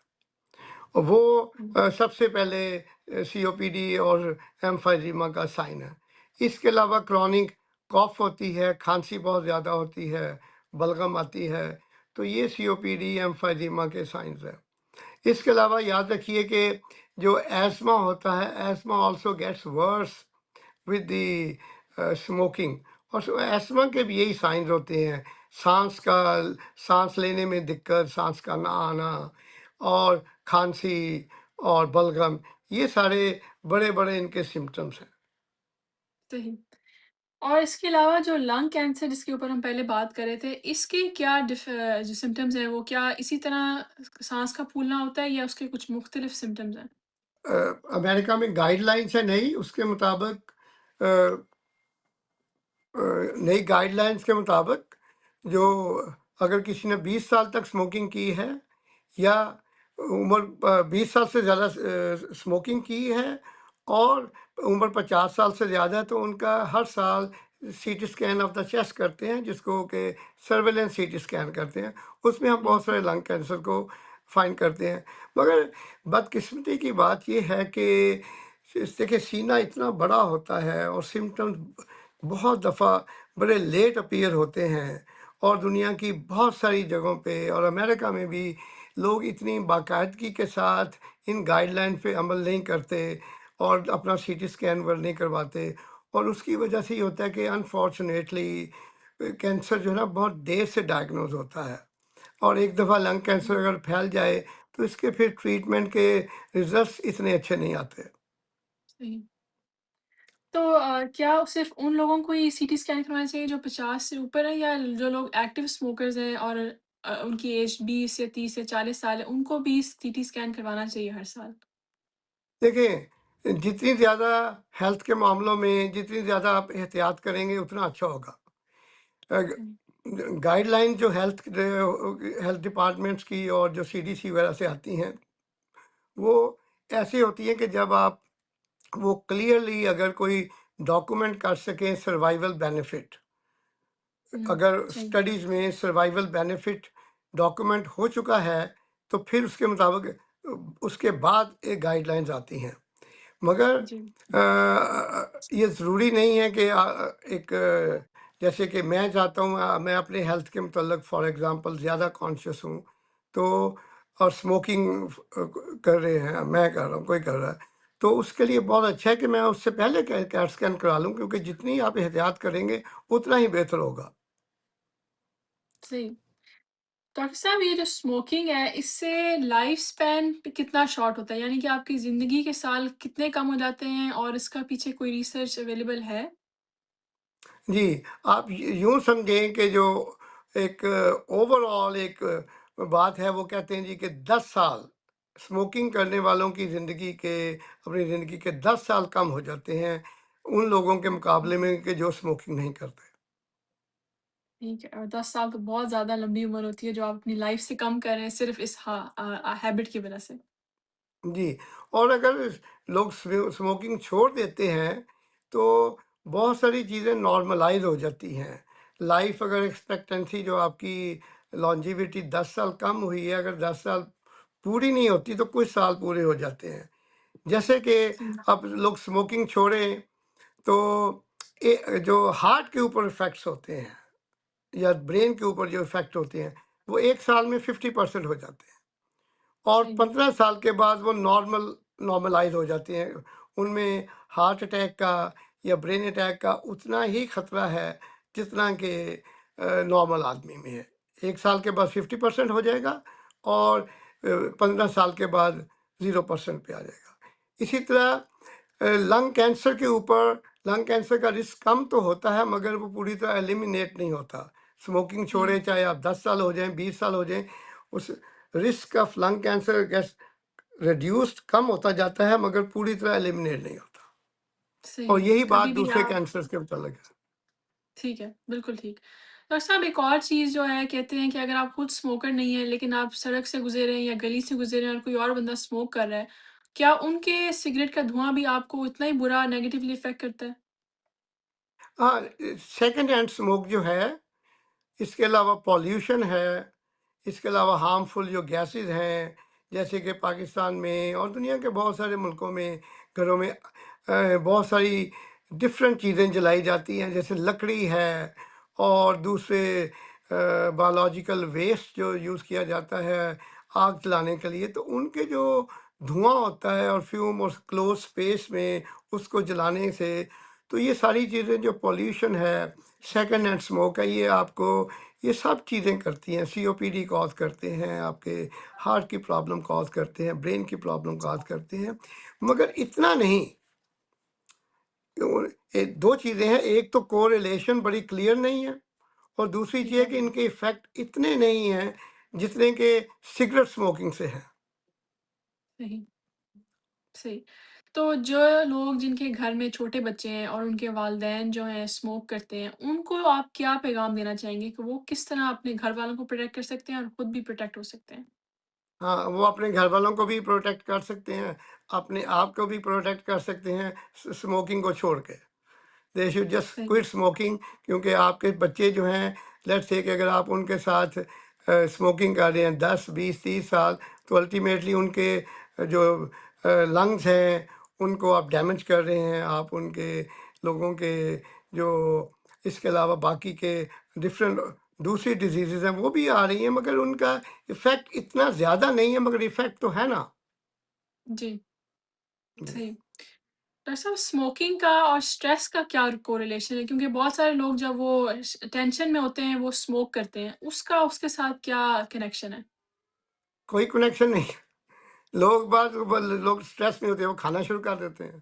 और वो हुँ, सबसे पहले सीओपीडी और एम्फाइजीमा का साइन है। इसके अलावा क्रॉनिक कॉफ होती है, खांसी बहुत ज़्यादा होती है, बलगम आती है, तो ये सीओपीडी एम्फाइजीमा के साइंस हैं। इसके अलावा याद रखिए कि जो एस्मा होता है, asthma also gets worse with the smoking. और अस्थमा के भी यही साइंस होते हैं, सांस का सांस लेने में दिक्कत, सांस का ना आना और खांसी और बलगम, ये सारे बड़े बड़े इनके सिम्टम्स हैं। सही। और इसके अलावा जो लंग कैंसर जिसके ऊपर हम पहले बात कर रहे थे, इसके क्या जो सिम्पटम्स हैं, वो क्या इसी तरह साँस का फूलना होता है या उसके कुछ मुख्तलिफ सिम्पटम्स हैं? अमेरिका में गाइडलाइंस है नई, उसके मुताबिक अ, नई गाइडलाइंस के मुताबिक जो अगर किसी ने 20 साल तक स्मोकिंग की है या उम्र 20 साल से ज़्यादा स्मोकिंग की है और उम्र 50 साल से ज़्यादा है, तो उनका हर साल CT scan of the chest करते हैं, जिसको कि सर्वेलेंस सीटी स्कैन कहते हैं। उसमें हम बहुत बिल्कुल, सारे लंग कैंसर को फाइंड करते हैं। मगर बदकिस्मती की बात ये है कि देखिए, सीना इतना बड़ा होता है और सिम्टम्स बहुत दफ़ा बड़े लेट अपीयर होते हैं, और दुनिया की बहुत सारी जगहों पे और अमेरिका में भी लोग इतनी बाकायदगी के साथ इन गाइडलाइन पे अमल नहीं करते और अपना सीटी स्कैन वगैरह नहीं करवाते। और उसकी वजह से ये होता है कि अनफॉर्चुनेटली कैंसर जो है ना, बहुत देर से डायग्नोज होता है। और एक दफ़ा लंग कैंसर हुँ, अगर फैल जाए तो इसके फिर ट्रीटमेंट के रिजल्ट्स इतने अच्छे नहीं आते। सही। तो क्या सिर्फ़ उन लोगों को ही सीटी स्कैन करवाना चाहिए जो 50 से ऊपर है या जो लोग एक्टिव स्मोकर्स हैं और उनकी एज 20 या 30 या 40 साल है, उनको भी सीटी स्कैन करवाना चाहिए हर साल? देखिए, जितनी ज़्यादा हेल्थ के मामलों में जितनी ज़्यादा आप एहतियात करेंगे उतना अच्छा होगा। हुँ, गाइडलाइन जो हेल्थ डिपार्टमेंट्स की और जो सीडीसी वगैरह से आती हैं, वो ऐसी होती हैं कि जब आप वो क्लियरली अगर कोई डॉक्यूमेंट कर सकें सर्वाइवल बेनिफिट, हुँ, अगर सही, स्टडीज़ में सर्वाइवल बेनिफिट डॉक्यूमेंट हो चुका है, तो फिर उसके मुताबिक उसके बाद एक गाइडलाइंस आती हैं। मगर जी, ये ज़रूरी नहीं है कि जैसे कि मैं चाहता हूँ मैं अपने हेल्थ के मतलब फॉर एग्ज़ाम्पल ज़्यादा कॉन्शियस हूँ, तो और स्मोकिंग कर रहे हैं, मैं कर रहा हूँ, कोई कर रहा है, तो उसके लिए बहुत अच्छा है कि मैं उससे पहले कैट स्कैन करा लूँ, क्योंकि जितनी आप एहतियात करेंगे उतना ही बेहतर होगा। सही। डॉक्टर साहब ये जो स्मोकिंग है इससे लाइफ स्पैन पे कितना शॉर्ट होता है? यानी कि आपकी ज़िंदगी के साल कितने कम हो जाते हैं और इसका पीछे कोई रिसर्च अवेलेबल है? जी, आप यूँ समझें कि जो एक ओवरऑल एक बात है, वो कहते हैं जी कि 10 साल स्मोकिंग करने वालों की ज़िंदगी के अपनी ज़िंदगी के 10 साल कम हो जाते हैं, उन लोगों के ओके, मुकाबले में कि जो स्मोकिंग नहीं करते। ठीक है और 10 साल तो बहुत ज़्यादा लंबी उम्र होती है जो आप अपनी लाइफ से कम कर रहे हैं सिर्फ़ इस हैबिट की वज़ह से। जी, और अगर लोग स्मोकिंग छोड़ देते हैं, तो बहुत सारी चीज़ें नॉर्मलाइज़ हो जाती हैं। लाइफ़ अगर एक्सपेक्टेंसी जो आपकी लॉन्जेविटी 10 साल कम हुई है, अगर 10 साल पूरी नहीं होती तो कुछ साल पूरे हो जाते हैं। जैसे कि जी, अब लोग स्मोकिंग छोड़ें, तो जो हार्ट के ऊपर इफ़ेक्ट्स होते हैं या ब्रेन के ऊपर जो इफ़ेक्ट होते हैं, वो 1 साल में 50% हो जाते हैं। और सही, 15 साल के बाद वो नॉर्मलाइज़ हो जाते हैं। उनमें हार्ट अटैक का या ब्रेन अटैक का उतना ही खतरा है जितना कि नॉर्मल आदमी में है। 1 साल के बाद 50% हो जाएगा और 15 साल के बाद 0% पे आ जाएगा। इसी तरह लंग कैंसर के ऊपर लंग कैंसर का रिस्क कम तो होता है मगर वो पूरी तरह एलिमिनेट नहीं होता। स्मोकिंग छोड़े हुँ, चाहे आप 10 साल हो जाएँ, 20 साल हो जाएँ, उस risk of lung cancer gets reduced, कम होता जाता है मगर पूरी तरह एलिमिनेट नहीं होता। और सही। यही बात कभी भी दूसरे आप कैंसर्स के मुतालिक है। ठीक है, बिल्कुल ठीक। डॉक्टर साहब एक और चीज़ जो है कहते हैं कि अगर आप खुद स्मोकर नहीं हैं, लेकिन आप सड़क से गुज़र रहे हैं या गली से गुज़र रहे हैं और कोई और बंदा स्मोक कर रहा है, क्या उनके सिगरेट का धुआँ भी आपको इतना ही बुरा नेगेटिवली इफ़ेक्ट करता है? हाँ, सेकंड हैंड स्मोक जो है, इसके अलावा पॉल्यूशन है, इसके अलावा हार्मफुल जो गैसेज़ हैं, जैसे कि पाकिस्तान में और दुनिया के बहुत सारे मुल्कों में घरों में बहुत सारी डिफरेंट चीज़ें जलाई जाती हैं, जैसे लकड़ी है और दूसरे बायोलॉजिकल वेस्ट जो यूज़ किया जाता है आग जलाने के लिए, तो उनके जो धुआँ होता है और फ्यूम और क्लोज़ स्पेस में उसको जलाने से, तो ये सारी चीज़ें जो पॉल्यूशन है, सेकंड हैंड स्मोक है, ये आपको ये सब चीज़ें करती हैं, सीओपीडी कॉज़ करते हैं, आपके हार्ट की प्रॉब्लम कॉज़ करते हैं, ब्रेन की प्रॉब्लम कॉज़ करते हैं, मगर इतना नहीं। ये 2 चीज़ें हैं, एक तो कोरिलेशन बड़ी क्लियर नहीं है और दूसरी ठीक चीज़ है है, कि इनके इफ़ेक्ट इतने नहीं हैं, जितने कि सिगरेट स्मोकिंग से हैं। सही, सही। तो जो लोग जिनके घर में छोटे बच्चे हैं और उनके वालिदैन जो हैं स्मोक करते हैं, उनको आप क्या पैगाम देना चाहेंगे कि वो किस तरह अपने घर वालों को प्रोटेक्ट कर सकते हैं और खुद भी प्रोटेक्ट हो सकते हैं? हाँ, वो अपने घरवालों को भी प्रोटेक्ट कर सकते हैं, अपने आप को भी प्रोटेक्ट कर सकते हैं स्मोकिंग को छोड़ के। दे शुड जस्ट सही, क्विट स्मोकिंग, क्योंकि आपके बच्चे जो हैं, लेट्स से कि अगर आप उनके साथ स्मोकिंग कर रहे हैं 10 20 30 साल, तो अल्टीमेटली उनके जो लंग्स हैं उनको आप डैमेज कर रहे हैं, आप उनके लोगों के जो इसके अलावा बाकी के डिफरेंट दूसरी डिजीज़ेज़ हैं वो भी आ रही हैं, मगर उनका इफ़ेक्ट इतना ज़्यादा नहीं है, मगर इफ़ेक्ट तो है ना। जी, जी। सही। डॉक्टर साहब स्मोकिंग का और स्ट्रेस का क्या कोरिलेशन है? क्योंकि बहुत सारे लोग जब वो टेंशन में होते हैं वो स्मोक करते हैं। उसका उसके साथ क्या कनेक्शन है? कोई कनेक्शन नहीं। लोग स्ट्रेस में होते हैं, वो खाना शुरू कर देते हैं।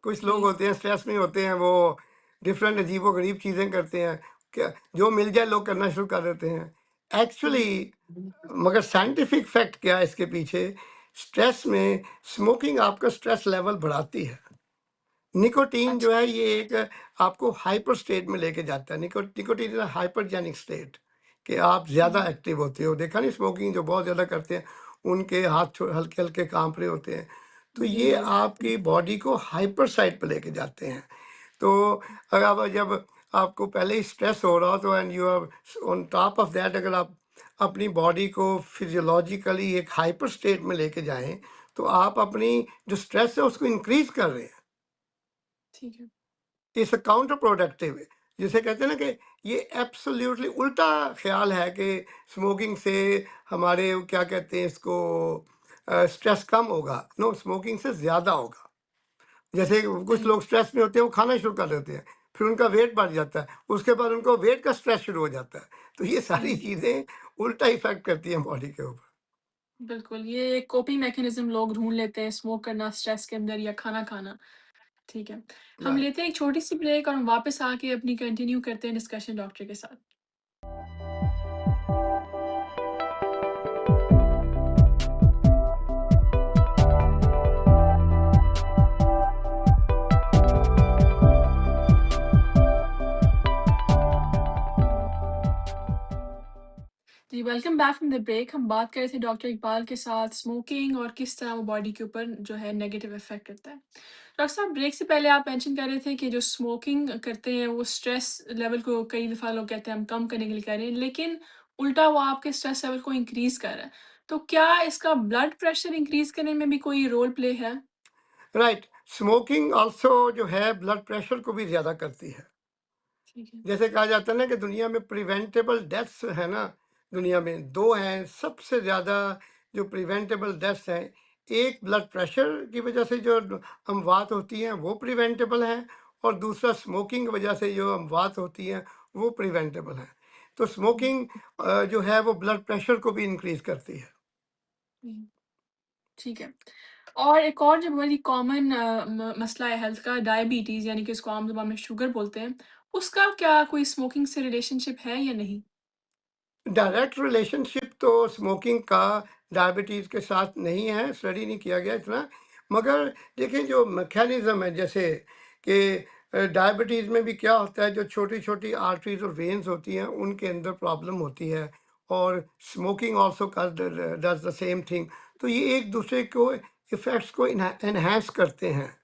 कुछ लोग जी, होते हैं स्ट्रेस में होते हैं, वो डिफरेंट अजीबो-गरीब चीज़ें करते हैं। क्या जो मिल जाए लोग करना शुरू कर देते हैं। जी, एक्चुअली मगर साइंटिफिक फैक्ट क्या है इसके पीछे? स्ट्रेस में स्मोकिंग आपका स्ट्रेस लेवल बढ़ाती है। निकोटीन जो अच्छा, है ये एक आपको हाइपर स्टेट में लेके जाता है। निकोटीन इज़ अ हाइपरजेनिक स्टेट, कि आप ज़्यादा हुँ, एक्टिव होते हो। देखा नहीं, स्मोकिंग जो बहुत ज़्यादा करते हैं, उनके हाथ हल्के-हल्के काँप रहे होते हैं। तो जी, ये जी, आपकी बॉडी को हाइपर साइड पे लेके जाते हैं। तो अगर आप जब आपको पहले ही स्ट्रेस हो रहा हो तो and you are on top of that, अगर आप अपनी बॉडी को फिजियोलॉजिकली एक हाइपर स्टेट में लेके जाएँ, तो आप अपनी जो स्ट्रेस है उसको इंक्रीज़ कर रहे हैं। ठीक है। इट्स अ काउंटर प्रोडक्टिव, जिसे कहते हैं ना कि ये एब्सोल्युटली उल्टा ख्याल है कि स्मोकिंग से हमारे क्या कहते हैं इसको स्ट्रेस कम होगा। नो, स्मोकिंग से ज़्यादा होगा। जैसे कुछ सही, लोग स्ट्रेस में होते हैं, वो खाना शुरू कर देते हैं, फिर उनका वेट बढ़ जाता है, उसके बाद उनको वेट का स्ट्रेस शुरू हो जाता है। तो ये सारी सही, चीज़ें उल्टा इफ़ेक्ट करती हैं बॉडी के ऊपर। बिल्कुल। ये एक कोपिंग मैकेनिज़्म लोग ढूँढ लेते हैं स्मोक करना स्ट्रेस के अंदर या खाना खाना। ठीक है। हम राइट। लेते हैं एक छोटी-सी ब्रेक और हम वापस आके अपनी कंटिन्यू करते हैं डिस्कशन डॉक्टर के साथ। जी, welcome back from the break. हम बात कर रहे थे डॉक्टर इकबाल के साथ स्मोकिंग और किस तरह वो बॉडी के ऊपर जो है नेगेटिव इफ़ेक्ट करता है। डॉक्टर साहब ब्रेक से पहले आप मेंशन कर रहे थे कि जो स्मोकिंग करते हैं वो स्ट्रेस लेवल को कई दफ़ा लोग कहते हैं हम कम करने के लिए कर रहे हैं, लेकिन उल्टा वो आपके स्ट्रेस लेवल को इंक्रीज़ कर रहा है। तो क्या इसका ब्लड प्रेशर इंक्रीज़ करने में भी कोई रोल प्ले है? राइट, स्मोकिंग ऑल्सो जो है ब्लड प्रेशर को भी ज़्यादा करती है। ठीक है। जैसे कहा जाता है ना कि दुनिया में प्रिवेंटेबल डेथ्स है ना, दुनिया में 2 हैं सबसे ज़्यादा जो प्रिवेंटेबल डेथ्स हैं। एक ब्लड प्रेशर की वजह से जो अमवात होती हैं वो प्रिवेंटेबल हैं, और दूसरा स्मोकिंग की वजह से जो अमवात होती हैं वो प्रिवेंटेबल हैं। तो हुँ, स्मोकिंग जो है वो ब्लड प्रेशर को भी इंक्रीज़ करती है। हुँ, ठीक है। और एक और जो बड़ी कॉमन मसला है हेल्थ का, डायबिटीज़ यानी कि इसको आम ज़ुबान में शुगर बोलते हैं, उसका क्या कोई स्मोकिंग से रिलेशनशिप है या नहीं? डायरेक्ट रिलेशनशिप तो स्मोकिंग का डायबिटीज़ के साथ नहीं है, स्टडी नहीं किया गया इतना। मगर देखिए जो मैकेनिज़्म है, जैसे कि डायबिटीज़ में भी क्या होता है, जो छोटी-छोटी आर्टरीज़ और वेन्स होती हैं, उनके अंदर प्रॉब्लम होती है, और smoking also does the same thing. तो ये एक-दूसरे को इफ़ेक्ट्स को एनहांस करते हैं।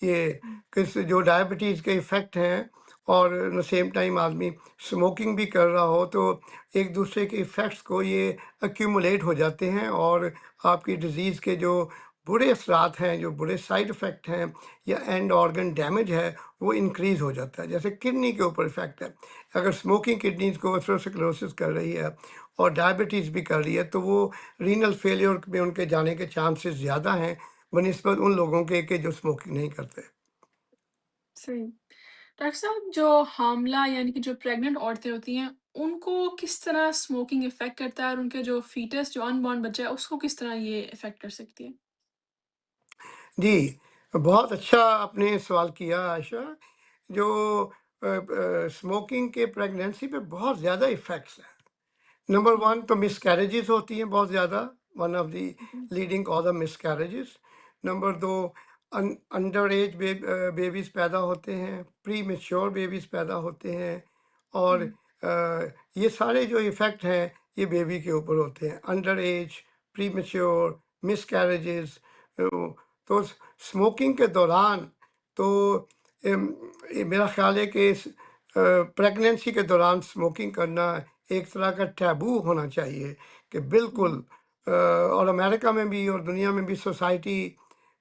ये हुँ, किस जो डायबिटीज़ के इफ़ेक्ट हैं, और एट द सेम टाइम आदमी स्मोकिंग भी कर रहा हो, तो एक दूसरे के इफ़ेक्ट्स को ये एक्यूमुलेट हो जाते हैं, और आपकी डिज़ीज़ के जो बुरे असरात हैं, जो बुरे साइड इफ़ेक्ट हैं, या एंड ऑर्गन डैमेज है, वो इंक्रीज़ हो जाता है। जैसे किडनी के ऊपर इफ़ेक्ट है। अगर स्मोकिंग किडनीज़ को एथेरोस्क्लेरोसिस कर रही है और डायबिटीज़ भी कर रही है, तो वो रीनल फेलियर में उनके जाने के चांसेस ज़्यादा हैं बनिस्बत उन लोगों के जो स्मोकिंग नहीं करते। सही। डॉक्टर साहब, जो हामला यानी कि जो प्रेग्नेंट औरतें होती हैं, उनको किस तरह स्मोकिंग इफ़ेक्ट करता है और उनके जो फ़ीटस जो अनबॉर्न बच्चा है, उसको किस तरह ये इफ़ेक्ट कर सकती है? जी, बहुत अच्छा आपने सवाल किया आयशा। जो स्मोकिंग के प्रेगनेंसी पे बहुत ज़्यादा इफ़ेक्ट्स हैं। नंबर हुँ, 1 तो मिसकैरेजेस होती हैं बहुत ज़्यादा, वन ऑफ द जी, leading cause of miscarriages. Number 2, under age babies पैदा होते हैं, प्री मैच्योर बेबीज़ पैदा होते हैं, और हुँ, ये सारे जो इफ़ेक्ट हैं ये बेबी के ऊपर होते हैं। Under as, pre mature, miscarriages. तो स्मोकिंग के दौरान तो ये मेरा ख़्याल है कि प्रेगनेंसी के दौरान स्मोकिंग करना एक तरह का टैबू होना चाहिए, कि बिल्कुल। हुँ, और अमेरिका में भी और दुनिया में भी सोसाइटी,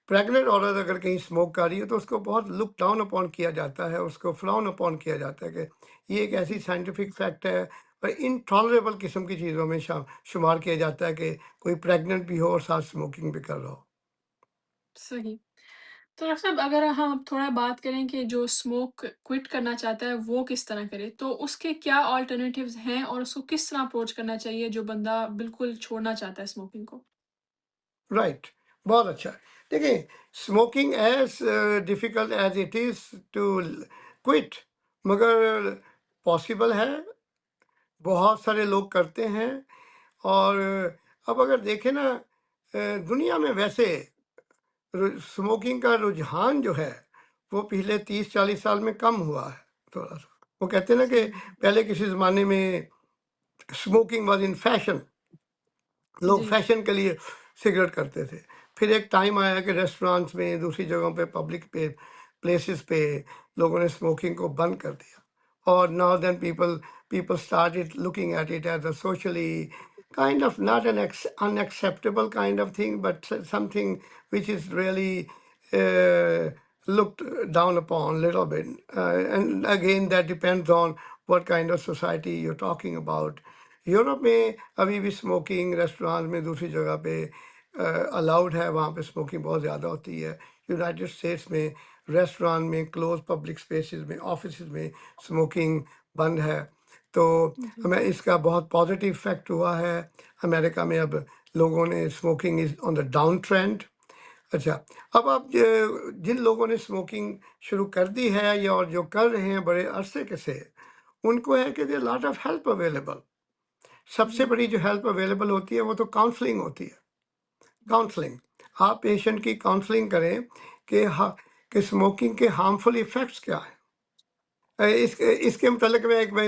प्रेग्नेंट औरत अगर कहीं स्मोक कर रही है तो उसको बहुत लुक डाउन अपॉन किया जाता है, उसको फ्राउन अपॉन किया जाता है, कि ये एक ऐसी जी, साइंटिफिक फैक्ट है, पर इनटॉलरेबल किस्म की चीज़ों में शुमार किया जाता है कि कोई प्रेग्नेंट भी हो और साथ स्मोकिंग भी कर रहा हो। सही। तो डॉक्टर साहब, अगर हम अब थोड़ा बात करें कि जो स्मोक क्विट करना चाहता है, वो किस तरह करे? तो उसके क्या अल्टरनेटिव्स हैं और उसको किस तरह अप्रोच करना चाहिए, जो बंदा बिल्कुल छोड़ना चाहता है स्मोकिंग को? राइट, बहुत अच्छा। देखिए, smoking as difficult as it is to quit, मगर पॉसिबल है, बहुत सारे लोग करते हैं। और अब अगर देखें ना, दुनिया में वैसे स्मोकिंग का रुझान जो है वो पिछले 30-40 साल में कम हुआ है थोड़ा सा। वो कहते हैं ना कि सही। पहले किसी ज़माने में स्मोकिंग वॉज इन फैशन, लोग जी, फैशन के लिए सिगरेट करते थे। फिर एक टाइम आया कि रेस्टोरेंट्स में, दूसरी जगहों पे, पब्लिक पे, प्लेसेस पे लोगों ने स्मोकिंग को बंद कर दिया। और now then people started looking at it as a socially kind of not an unacceptable kind of thing, but something which is really looked down upon a little bit. And again, that depends on what kind of society you're talking about. Europe में अभी भी smoking restaurant में, दूसरी जगह पे allowed है, वहाँ पे स्मोकिंग बहुत ज़्यादा होती है। यूनाइटेड स्टेट्स में रेस्टोरेंट में, क्लोज पब्लिक स्पेसेस में, ऑफिस में स्मोकिंग बंद है। तो जी, हमें इसका बहुत पॉजिटिव इफेक्ट हुआ है। अमेरिका में अब लोगों ने, smoking is on the down trend. अच्छा, अब आप जिन लोगों ने स्मोकिंग शुरू कर दी है, या और जो कर रहे हैं बड़े अरसे के से, उनको है कि there lot of help available. सबसे जी, बड़ी जो हेल्प अवेलेबल होती है वो तो काउंसलिंग होती है। काउंसलिंग, आप पेशेंट की काउंसलिंग करें कि कि स्मोकिंग के हार्मफुल इफ़ेक्ट्स क्या हैं। इसके मुतल्लिक मैं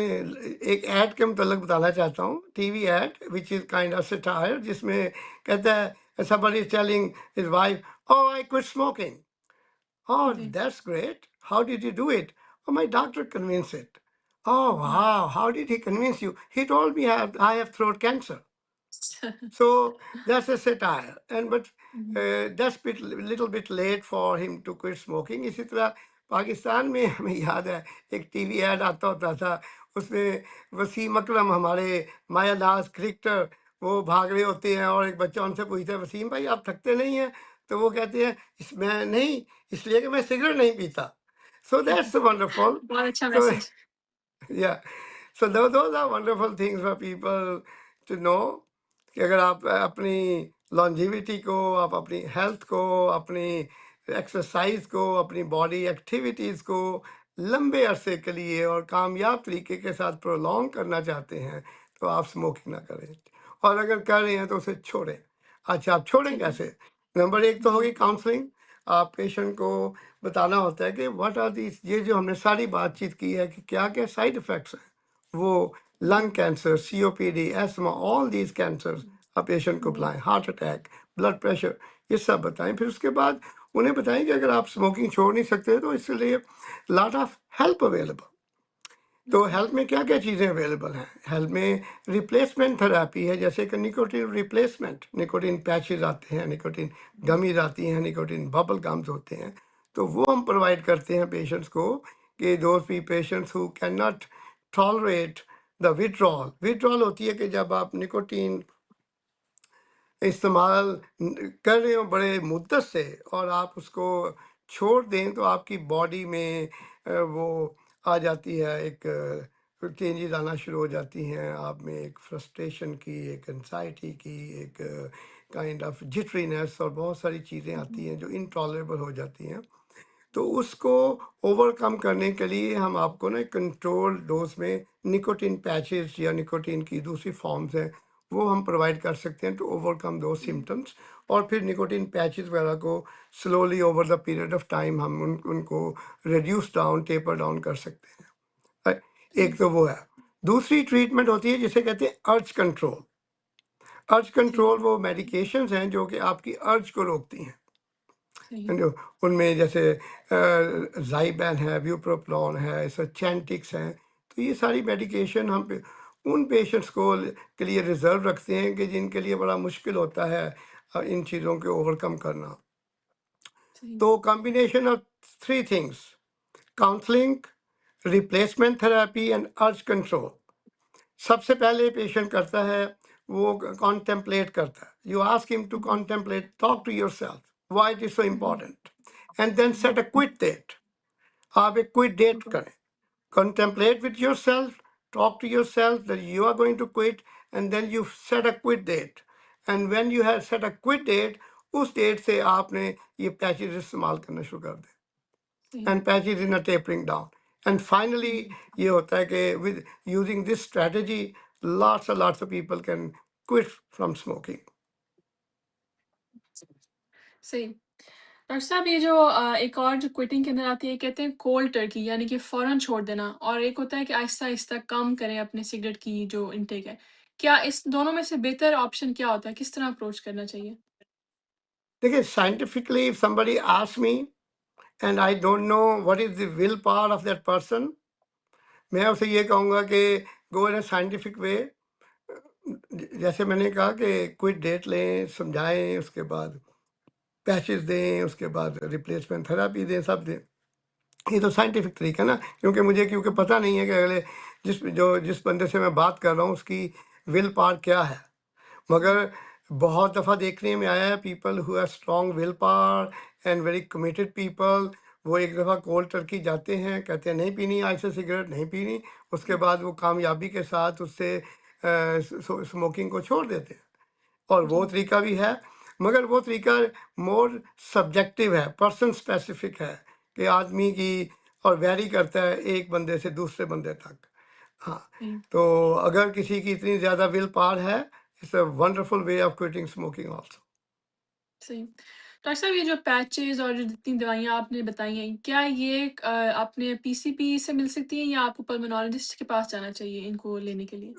एक ऐड के मुतल्लिक बताना चाहता हूँ, TV add which is kind of satire, जिसमें कहता है, somebody is telling his wife, "Oh, I quit smoking." "Oh, ji, that's great. How did you do it?" "Oh, my doctor convinced it." "Oh, ji. wow. How did he convince you?" "He told me I have throat cancer." So that's a satire, and but hmm, that's little bit late for him to quit smoking. इसी तरह पाकिस्तान में हमें याद है एक TV add आता होता था, उसमें वसीम अकरम, हमारे माया नाज क्रिकेटर, वो भाग रहे होते हैं और एक बच्चा उनसे पूछता है, "वसीम भाई आप थकते नहीं हैं?" तो वो कहते हैं, "इस मैं नहीं, इसलिए कि मैं सिगरेट नहीं पीता।" So that's wonderful. बहुत अच्छा So message. yeah, so those are wonderful things for people to know कि अगर आप अपनी longevity को, आप अपनी health को, अपनी exercise को, अपनी body activities को लंबे अरसे के लिए और कामयाब तरीके के साथ prolong करना चाहते हैं, तो आप स्मोकिंग ना करें। और अगर कर रहे हैं तो उसे छोड़ें। अच्छा, आप छोड़ें सही। कैसे? नंबर एक तो जी। होगी काउंसलिंग। आप पेशेंट को बताना होता है कि व्हाट आर दीज, ये जो हमने सारी बातचीत की है कि क्या क्या साइड इफेक्ट्स हैं, वो जी। Lung cancer, COPD, asthma, all these cancers आप पेशेंट को जी। बताएं, हार्ट अटैक, ब्लड प्रेशर, ये सब बताएं। फिर उसके बाद उन्हें बताएं कि अगर आप स्मोकिंग छोड़ नहीं सकते तो इसके लिए लॉट ऑफ हेल्प अवेलेबल। तो हेल्थ में क्या-क्या चीज़ें अवेलेबल हैं? हेल्थ में रिप्लेसमेंट थेरेपी है, जैसे कि निकोटिन रिप्लेसमेंट, निकोटिन पैचेज़ आते हैं, निकोटिन गमीज़ आती हैं, निकोटिन बबल गम्स होते हैं। तो वो हम प्रोवाइड करते हैं पेशेंट्स को कि those be patients who can not tolerate the withdrawal. Withdrawal होती है कि जब आप निकोटिन इस्तेमाल कर रहे हो बड़े मुद्दत से और आप उसको छोड़ दें तो आपकी बॉडी में वो आ जाती है, एक चेंजेस आना शुरू हो जाती हैं आप में, एक फ्रस्ट्रेशन की, एक एंजाइटी की, एक काइंड ऑफ जिटरीनेस और बहुत सारी चीज़ें आती हैं जो इनटॉलरेबल हो जाती हैं। तो उसको ओवरकम करने के लिए हम आपको ना कंट्रोल डोज में निकोटिन पैचेस या निकोटिन की दूसरी फॉर्म्स हैं, वो हम प्रोवाइड कर सकते हैं टू ओवरकम दो सिम्टम्स। और फिर निकोटिन पैचेस वगैरह को slowly over the period of time हम उनको रिड्यूस डाउन, टेपर डाउन कर सकते हैं। एक तो वो है। दूसरी ट्रीटमेंट होती है जिसे कहते हैं अर्ज कंट्रोल। अर्ज जी। कंट्रोल वो मेडिकेशंस हैं जो कि आपकी अर्ज को रोकती हैं। सही। जो उनमें जैसे ज़ाइबैन है, ब्यूप्रोपियोन है, चैंटिक्स हैं। तो ये सारी मेडिकेशन हम पे उन पेशेंट्स को के लिए रिज़र्व रखते हैं कि जिनके लिए बड़ा मुश्किल होता है इन चीज़ों को ओवरकम करना। सही। तो combination of three things, counselling, replacement therapy and urge control. सबसे पहले पेशेंट करता है, वो कॉन्टेम्पलेट करता है। You ask him to contemplate, talk to yourself, why it is so important, and then set a quit date. आप एक quit date करें, contemplate with yourself, talk to yourself that you are going to quit, and then you set a quit date. And when you have set a quit date, उस date से आपने ये patches इस्तेमाल करना शुरू कर दें, सही। And patches in a tapering down. And finally ये होता है कि with using this strategy lots of people can quit from smoking. सही। डॉक्टर साहब ये जो एक और जो क्विटिंग के अंदर आती है कहते हैं कोल्ड टर्की यानी कि फ़ौरन छोड़ देना और एक होता है कि आहिस्ता-आहिस्ता कम करें अपने सिगरेट की जो इनटेक है। क्या इस दोनों में से बेहतर ऑप्शन क्या होता है? किस तरह अप्रोच करना चाहिए? देखिए, scientifically if somebody asks me and I don't know what is the willpower of that person, मैं उसे ये कहूँगा कि गो इन अ साइंटिफिक वे। जैसे मैंने कहा कि कोई डेट लें, समझाएं, उसके बाद पैचेस दें, उसके बाद रिप्लेसमेंट थेरेपी दें, सब दें। ये तो साइंटिफिक तरीका है ना, क्योंकि पता नहीं है कि अगले जिस बंदे से मैं बात कर रहा हूँ उसकी विल पावर क्या है। मगर बहुत दफ़ा देखने में आया है people who have strong will power and very committed people, वो एक दफ़ा कोल्ड टर्की जाते हैं, कहते हैं नहीं पीनी आज से सिगरेट, नहीं पीनी। उसके बाद वो कामयाबी के साथ उससे स्मोकिंग को छोड़ देते हैं। और वो जी। तरीका भी है, मगर वो तरीका मोर सब्जेक्टिव है, पर्सन स्पेसिफिक है कि आदमी की, और वैरी करता है एक बंदे से दूसरे बंदे तक। हाँ, सही। तो अगर किसी की इतनी ज़्यादा विल पावर है, it's a wonderful way of quitting smoking also. सही। डॉक्टर साहब ये जो पैचेज़ और जो जितनी दवाइयाँ आपने बताई हैं, क्या ये आपने पीसीपी से मिल सकती हैं या आपको पल्मोनोलॉजिस्ट के पास जाना चाहिए इनको लेने के लिए?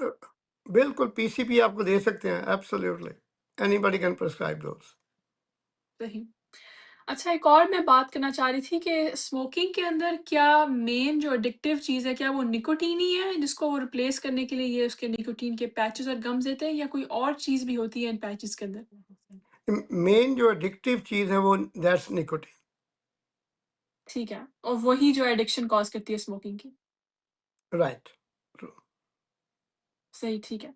बिल्कुल पीसीपी आपको दे सकते हैं, absolutely anybody can prescribe those. सही। अच्छा एक और मैं बात करना चाह रही थी कि स्मोकिंग के अंदर क्या मेन जो एडिक्टिव चीज़ है, क्या वो निकोटीन ही है जिसको वो रिप्लेस करने के लिए ये उसके निकोटीन के पैचेज़ और गम्स देते हैं या कोई और चीज़ भी होती है इन पैचेज़ के अंदर? मेन जो एडिक्टिव चीज़ है वो दैट्स निकोटिन। ठीक है, और वही जो एडिक्शन कॉज़ करती है स्मोकिंग की। राइट। सही, ठीक है।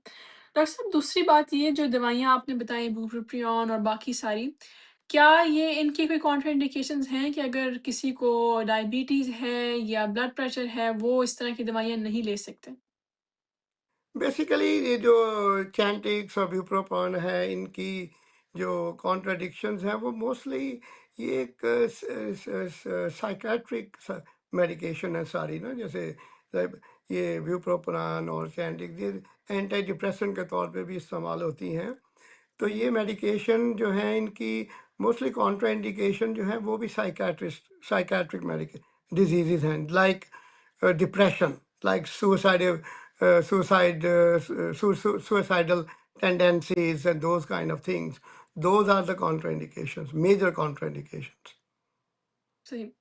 डॉक्टर साहब दूसरी बात ये जो दवाइयाँ आपने बताई बुप्रोपियोन और बाकी सारी, क्या ये इनकी कोई कॉन्ट्राइंडिकेशंस हैं कि अगर किसी को डायबिटीज़ है या ब्लड प्रेशर है, वो इस तरह की दवाइयाँ नहीं ले सकते? बेसिकली ये जो चैंटिक्स और ब्यूप्रोपियोन है, इनकी जो कॉन्ट्राडिक्शंस हैं वो मोस्टली ये एक साइकेट्रिक मेडिकेशन है सारी ना, जैसे ये ब्यूप्रोपियोन और चैंटिक्स ये एंटी डिप्रेशन के तौर पे भी इस्तेमाल होती हैं। तो ये हुँ, मेडिकेशन जो है इनकी मोस्टली कॉन्ट्रा इंडिकेशन जो है वो भी साइकाट्रिक मेडिके डिजीजेज हैं, like depression, like suicidal tendencies and those kind of things. Those are the contraindications, major contraindications. सही।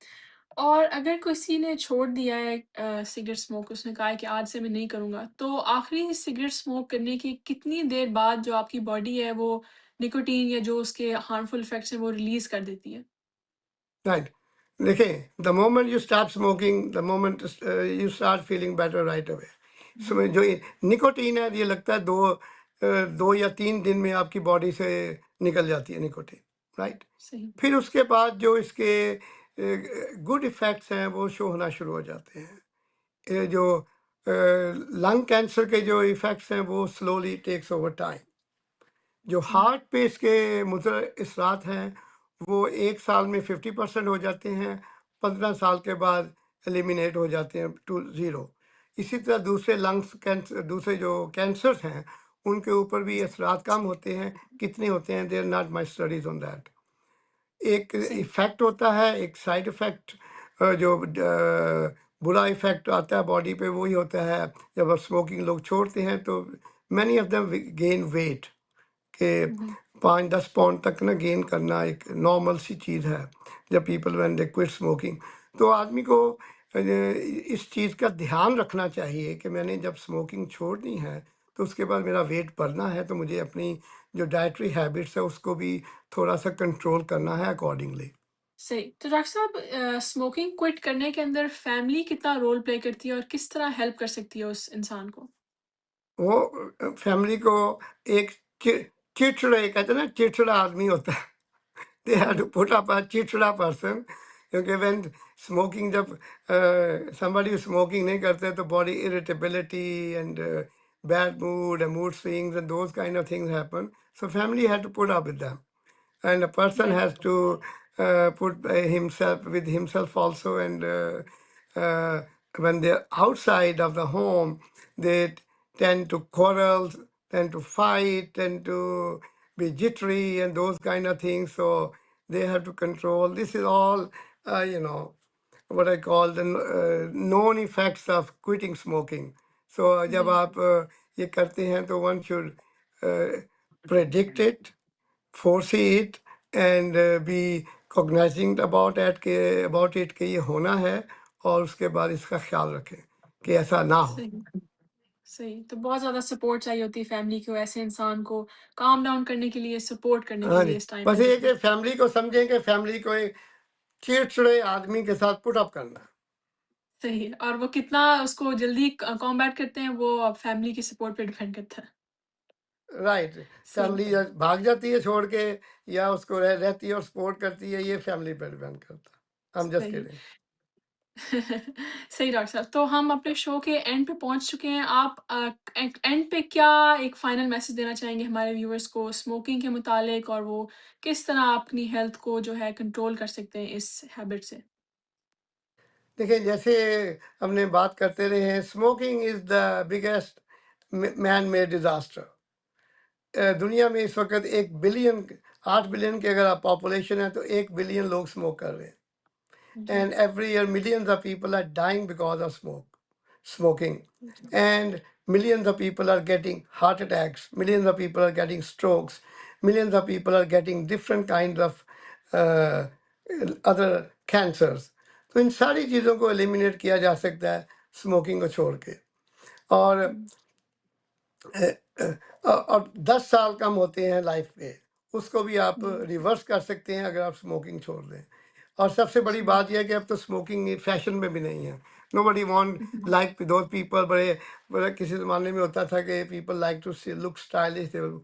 और अगर किसी ने छोड़ दिया है सिगरेट स्मोक, उसने कहा है कि आज से मैं नहीं करूँगा, तो आखिरी सिगरेट स्मोक करने की कितनी देर बाद जो आपकी बॉडी है वो निकोटीन या जो उसके हार्मफुल इफ़ेक्ट्स हैं वो रिलीज़ कर देती है? Right. देखिए, the moment you start smoking, the moment you start feeling better right away. हुँ, इसमें जो ये निकोटीन है, ये लगता है 2 या 3 दिन में आपकी बॉडी से निकल जाती है निकोटीन, राइट? सही। फिर उसके बाद जो इसके गुड इफ़ेक्ट्स हैं, वो शो होना शुरू हो जाते हैं। ये जो लंग कैंसर के जो इफ़ेक्ट्स हैं, वो स्लोली टेक्स ओवर टाइम। जो हुँ, हार्ट पे इसके मुज़र असरात हैं, वो 1 साल में 50% हो जाते हैं, 15 साल के बाद एलिमिनेट हो जाते हैं टू ज़ीरो। इसी तरह दूसरे दूसरे जो कैंसर्स हैं, उनके ऊपर भी असरात कम होते हैं। कितने होते हैं? There not my studies on that. एक सही। इफ़ेक्ट होता है, एक साइड इफ़ेक्ट जो बुरा इफ़ेक्ट आता है बॉडी पे, वही होता है जब आप स्मोकिंग लोग छोड़ते हैं तो many of them gain weight, कि हुँ, हुँ, 5-10 पाउंड तक ना गेन करना एक नॉर्मल सी चीज़ है जब people when they quit smoking. तो आदमी को इस चीज़ का ध्यान रखना चाहिए कि मैंने जब स्मोकिंग छोड़नी है तो उसके बाद मेरा वेट बढ़ना है, तो मुझे अपनी जो डाइटरी हैबिट्स है उसको भी थोड़ा सा कंट्रोल करना है अकॉर्डिंगली। सही। तो डॉक्टर साहब स्मोकिंग क्विट करने के अंदर फैमिली कितना रोल प्ले करती है और किस तरह हेल्प कर सकती है उस इंसान को? वो फैमिली को एक चिड़चिड़े कहते हैं ना, चिड़चिड़ा आदमी होता है। They had to hmm, put up a चिड़चिड़ा पर्सन, क्योंकि when smoking जब somebody smoking नहीं करते तो body irritability and bad mood and mood swings and those kind of things happen. So family had to put up with them, and a person right, has to put himself with himself also, and when they're outside of the home they tend to quarrel, tend to fight, tend to be jittery and those kind of things, so they have to control. This is all what I call the known effects of quitting smoking. So जब जी, आप ये करते हैं तो one should predict it, foresee it, and be cognizant about it कि ये होना है, और उसके बाद इसका ख्याल रखें कि ऐसा ना हो। सही, सही। तो बहुत ज़्यादा सपोर्ट चाहिए होती है फैमिली को, ऐसे इंसान को काम डाउन करने के लिए, सपोर्ट करने के हाँ लिए जी, इस टाइम बस पे ये जो कि फैमिली को समझें कि फैमिली को एक चिड़चिड़े आदमी के साथ पुट अप करना। सही और वो कितना उसको जल्दी कॉम्बैट करते हैं, वो फैमिली की सपोर्ट पे डिपेंड करता है। राइट। सही, फैमिली या भाग जाती है छोड़ के, या उसको रहती है और सपोर्ट करती है, ये फैमिली पे डिपेंड करता है। आई एम जस्ट सही। किडिंग। सही डॉक्टर साहब, तो हम अपने शो के एंड पे पहुँच चुके हैं। आप एंड पे क्या एक फाइनल मैसेज देना चाहेंगे हमारे व्यूअर्स को स्मोकिंग के मुतालिक और वो किस तरह अपनी हेल्थ को जो है कंट्रोल कर सकते हैं इस हैबिट से? देखिए, जैसे हमने बात करते रहे हैं, smoking is the biggest man made disaster. दुनिया में इस वक़्त 1 बिलियन 8 बिलियन की अगर आप पॉपुलेशन है तो 1 बिलियन लोग स्मोक कर रहे हैं। जी, And every year millions of people are dying because of smoking, ji, and millions of people are getting heart attacks, millions of people are getting strokes, millions of people are getting different kinds of uh, other cancers. तो इन सारी चीज़ों को eliminate किया जा सकता है smoking को छोड़ के। और हुँ, और 10 साल कम होते हैं लाइफ के, उसको भी आप जी, रिवर्स कर सकते हैं अगर आप स्मोकिंग छोड़ दें। और सबसे बड़ी जी, बात यह है कि अब तो स्मोकिंग फैशन में भी नहीं है। Nobody want like those people, बड़े बड़े किसी ज़माने में होता था कि people like to see look stylish, they will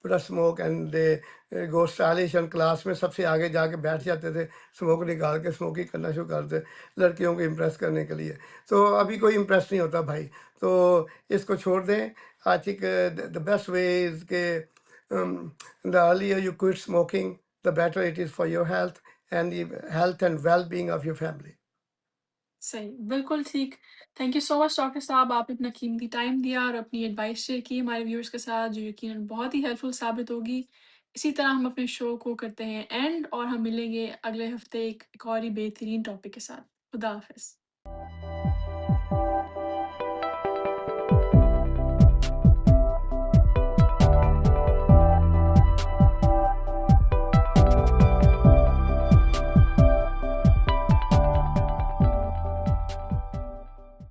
put a smoke and they go stylish and class में सबसे आगे जाके बैठ जाते थे, स्मोक निकाल के स्मोकिंग करना शुरू कर देते लड़कियों को इम्प्रेस करने के लिए। तो अभी कोई इम्प्रेस नहीं होता भाई, तो इसको छोड़ दें। I think the best way is के the earlier you quit smoking, the better it is for your health and the health and well-being of your family. सही, बिल्कुल ठीक। Thank you so much doctor साहब, आपने अपना कीमती time दिया और अपनी एडवाइस शेयर की हमारे व्यूअर्स के साथ, जो यकीनन बहुत ही हेल्पफुल साबित होगी। इसी तरह हम अपने शो को करते हैं एंड और हम मिलेंगे अगले हफ्ते एक और ही बेहतरीन टॉपिक के साथ। खुदा हाफ़िज़।